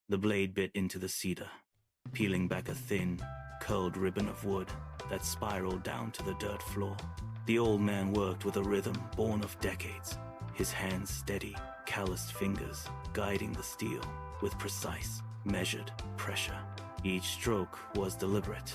The blade bit into the cedar, peeling back a thin, curled ribbon of wood that spiraled down to the dirt floor. The old man worked with a rhythm born of decades, his hands steady, calloused fingers guiding the steel with precise, measured pressure. Each stroke was deliberate,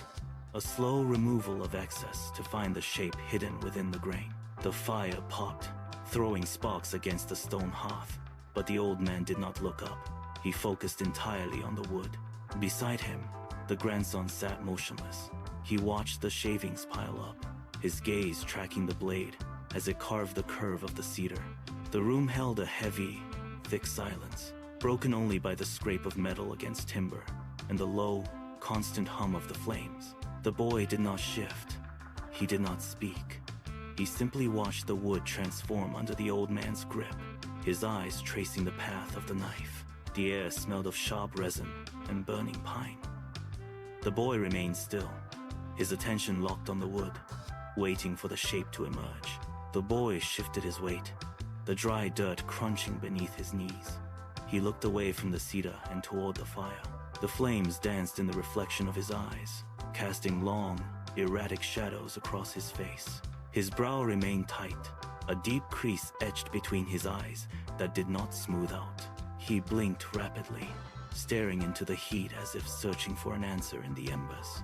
a slow removal of excess to find the shape hidden within the grain. The fire popped, throwing sparks against the stone hearth, but the old man did not look up. He focused entirely on the wood. Beside him, the grandson sat motionless. He watched the shavings pile up, his gaze tracking the blade as it carved the curve of the cedar. The room held a heavy, thick silence, broken only by the scrape of metal against timber and the low, constant hum of the flames. The boy did not shift. He did not speak. He simply watched the wood transform under the old man's grip, his eyes tracing the path of the knife. The air smelled of sharp resin and burning pine. The boy remained still, his attention locked on the wood, waiting for the shape to emerge. The boy shifted his weight, the dry dirt crunching beneath his knees. He looked away from the cedar and toward the fire. The flames danced in the reflection of his eyes, casting long, erratic shadows across his face. His brow remained tight, a deep crease etched between his eyes that did not smooth out. He blinked rapidly, staring into the heat as if searching for an answer in the embers.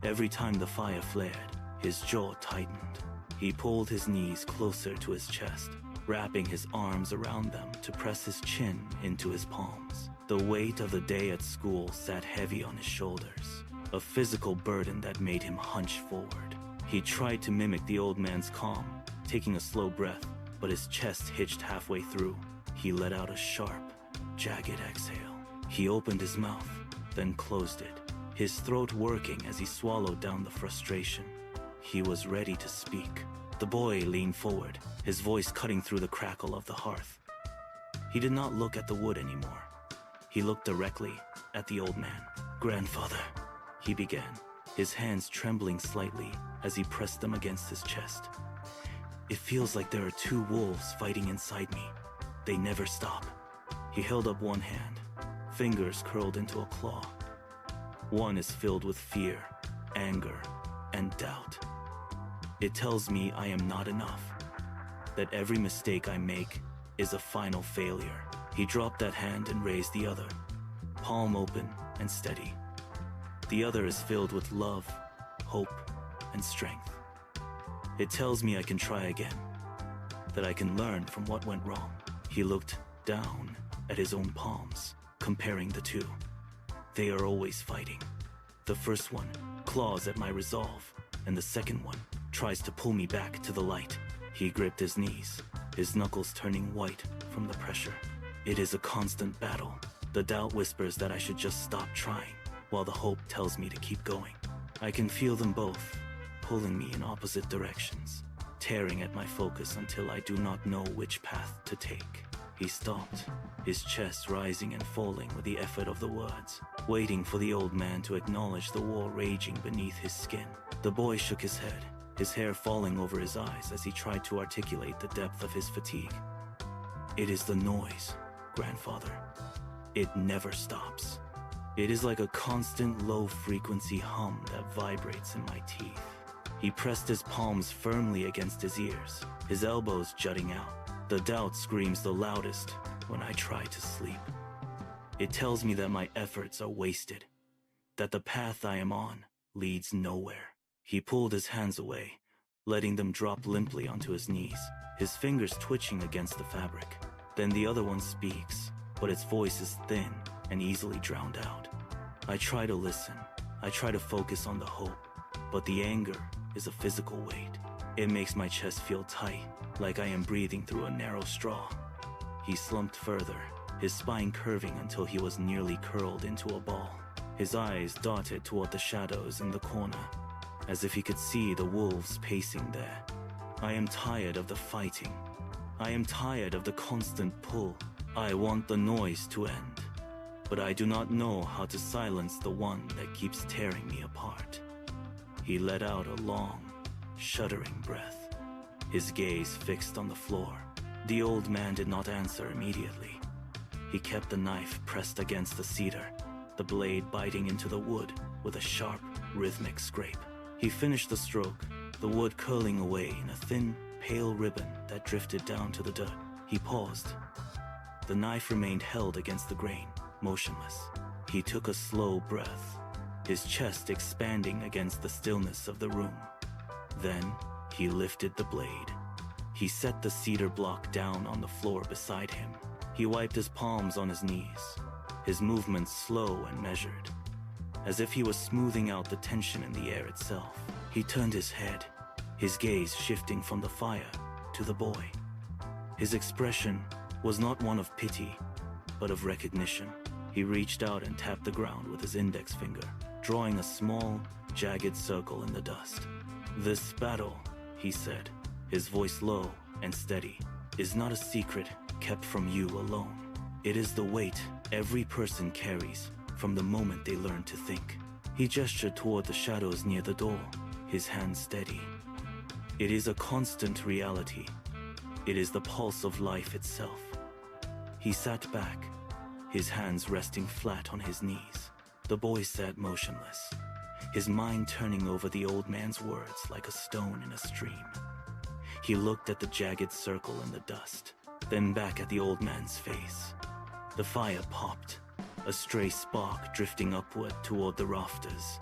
Every time the fire flared, his jaw tightened. He pulled his knees closer to his chest, wrapping his arms around them to press his chin into his palms. The weight of the day at school sat heavy on his shoulders, a physical burden that made him hunch forward. He tried to mimic the old man's calm, taking a slow breath, but his chest hitched halfway through. He let out a sharp, jagged exhale. He opened his mouth, then closed it, his throat working as he swallowed down the frustration. He was ready to speak. The boy leaned forward, his voice cutting through the crackle of the hearth. He did not look at the wood anymore. He looked directly at the old man. "Grandfather," he began, his hands trembling slightly as he pressed them against his chest. "It feels like there are two wolves fighting inside me. They never stop." He held up one hand, fingers curled into a claw. One is filled with fear, anger, and doubt. It tells me I am not enough, that every mistake I make is a final failure. He dropped that hand and raised the other, palm open and steady. The other is filled with love, hope, and strength. It tells me I can try again, that I can learn from what went wrong. He looked down at his own palms, comparing the two. They are always fighting. The first one claws at my resolve, and the second one tries to pull me back to the light. He gripped his knees, his knuckles turning white from the pressure. It is a constant battle. The doubt whispers that I should just stop trying, while the hope tells me to keep going. I can feel them both, pulling me in opposite directions, tearing at my focus until I do not know which path to take. He stopped, his chest rising and falling with the effort of the words, waiting for the old man to acknowledge the war raging beneath his skin. The boy shook his head, his hair falling over his eyes as he tried to articulate the depth of his fatigue. "It is the noise, grandfather. It never stops. It is like a constant low-frequency hum that vibrates in my teeth." He pressed his palms firmly against his ears, his elbows jutting out. The doubt screams the loudest when I try to sleep. It tells me that my efforts are wasted, that the path I am on leads nowhere. He pulled his hands away, letting them drop limply onto his knees, his fingers twitching against the fabric. Then the other one speaks, but its voice is thin and easily drowned out. I try to listen. I try to focus on the hope, but the anger is a physical weight. It makes my chest feel tight, like I am breathing through a narrow straw. He slumped further, his spine curving until he was nearly curled into a ball. His eyes darted toward the shadows in the corner, as if he could see the wolves pacing there. I am tired of the fighting. I am tired of the constant pull. I want the noise to end, but I do not know how to silence the one that keeps tearing me apart. He let out a long, shuddering breath, his gaze fixed on the floor. The old man did not answer immediately. He kept the knife pressed against the cedar, the blade biting into the wood with a sharp, rhythmic scrape. He finished the stroke, the wood curling away in a thin, pale ribbon that drifted down to the dirt. He paused. The knife remained held against the grain, motionless. He took a slow breath, his chest expanding against the stillness of the room. Then, he lifted the blade. He set the cedar block down on the floor beside him. He wiped his palms on his knees, his movements slow and measured, as if he was smoothing out the tension in the air itself. He turned his head, his gaze shifting from the fire to the boy. His expression was not one of pity, but of recognition. He reached out and tapped the ground with his index finger, drawing a small, jagged circle in the dust. "This battle," he said, his voice low and steady, "is not a secret kept from you alone. It is the weight every person carries from the moment they learn to think." He gestured toward the shadows near the door, his hand steady. "It is a constant reality. It is the pulse of life itself." He sat back, his hands resting flat on his knees. The boy sat motionless, his mind turning over the old man's words like a stone in a stream. He looked at the jagged circle in the dust, then back at the old man's face. The fire popped, a stray spark drifting upward toward the rafters.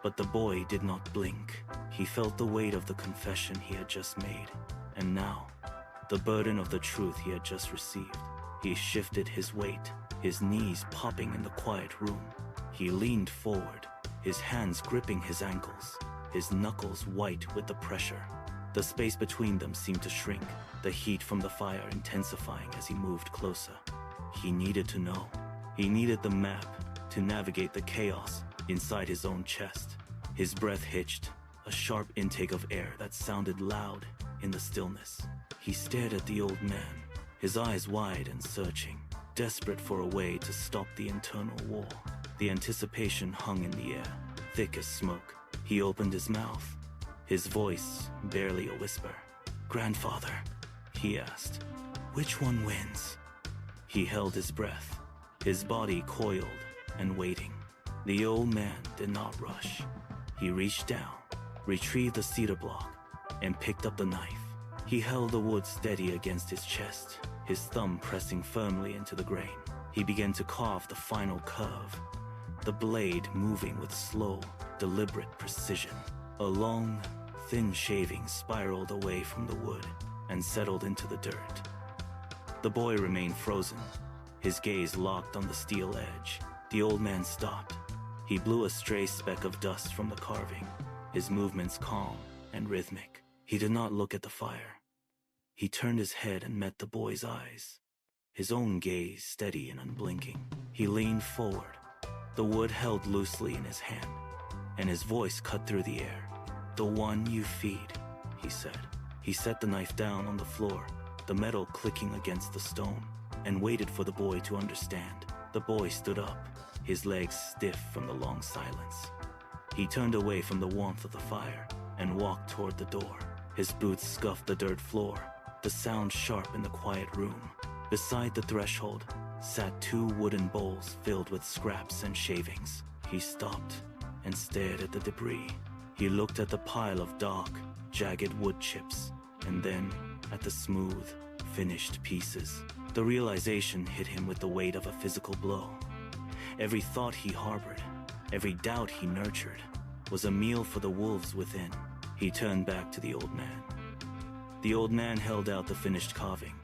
But the boy did not blink. He felt the weight of the confession he had just made, and now, the burden of the truth he had just received. He shifted his weight, his knees popping in the quiet room. He leaned forward, his hands gripping his ankles, his knuckles white with the pressure. The space between them seemed to shrink, the heat from the fire intensifying as he moved closer. He needed to know. He needed the map to navigate the chaos inside his own chest. His breath hitched, a sharp intake of air that sounded loud in the stillness. He stared at the old man, his eyes wide and searching, desperate for a way to stop the internal war. The anticipation hung in the air, thick as smoke. He opened his mouth, his voice barely a whisper. "Grandfather," he asked, "which one wins?" He held his breath, his body coiled and waiting. The old man did not rush. He reached down, retrieved the cedar block, and picked up the knife. He held the wood steady against his chest, his thumb pressing firmly into the grain. He began to carve the final curve, the blade moving with slow, deliberate precision. A long, thin shaving spiraled away from the wood and settled into the dirt. The boy remained frozen, his gaze locked on the steel edge. The old man stopped. He blew a stray speck of dust from the carving, his movements calm and rhythmic. He did not look at the fire. He turned his head and met the boy's eyes, his own gaze steady and unblinking. He leaned forward, the wood held loosely in his hand, and his voice cut through the air. "The one you feed," he said. He set the knife down on the floor, the metal clicking against the stone, and waited for the boy to understand. The boy stood up, his legs stiff from the long silence. He turned away from the warmth of the fire and walked toward the door. His boots scuffed the dirt floor, the sound sharp in the quiet room. Beside the threshold sat two wooden bowls filled with scraps and shavings. He stopped and stared at the debris. He looked at the pile of dark, jagged wood chips, and then at the smooth, finished pieces. The realization hit him with the weight of a physical blow. Every thought he harbored, every doubt he nurtured, was a meal for the wolves within. He turned back to the old man. The old man held out the finished carving,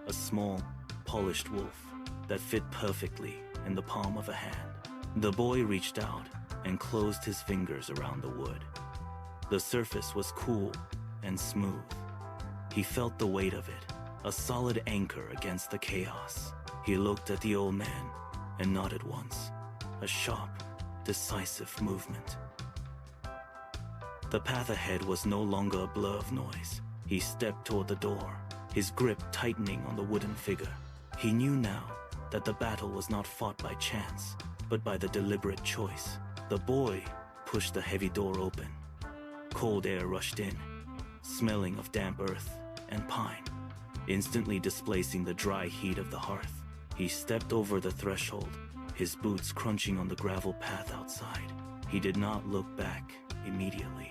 a small, polished wolf that fit perfectly in the palm of a hand. The boy reached out and closed his fingers around the wood. The surface was cool and smooth. He felt the weight of it, a solid anchor against the chaos. He looked at the old man and nodded once, a sharp, decisive movement. The path ahead was no longer a blur of noise. He stepped toward the door, his grip tightening on the wooden figure. He knew now that the battle was not fought by chance, but by the deliberate choice. The boy pushed the heavy door open. Cold air rushed in, smelling of damp earth and pine, instantly displacing the dry heat of the hearth. He stepped over the threshold, his boots crunching on the gravel path outside. He did not look back immediately.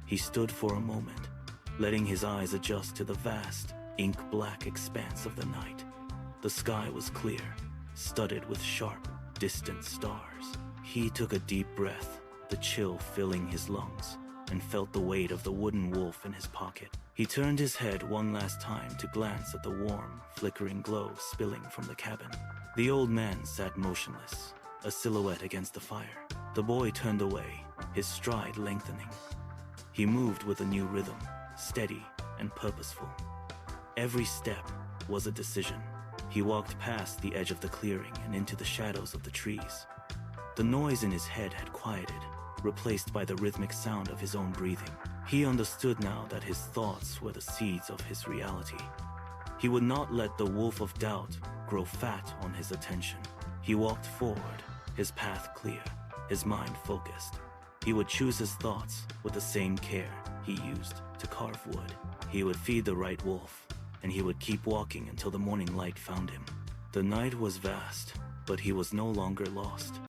He stood for a moment, letting his eyes adjust to the vast, ink-black expanse of the night. The sky was clear, studded with sharp, distant stars. He took a deep breath, the chill filling his lungs, and felt the weight of the wooden wolf in his pocket. He turned his head one last time to glance at the warm, flickering glow spilling from the cabin. The old man sat motionless, a silhouette against the fire. The boy turned away, his stride lengthening. He moved with a new rhythm, steady and purposeful. Every step was a decision. He walked past the edge of the clearing and into the shadows of the trees. The noise in his head had quieted, replaced by the rhythmic sound of his own breathing. He understood now that his thoughts were the seeds of his reality. He would not let the wolf of doubt grow fat on his attention. He walked forward, his path clear, his mind focused. He would choose his thoughts with the same care he used to carve wood. He would feed the right wolf, and he would keep walking until the morning light found him. The night was vast, but he was no longer lost.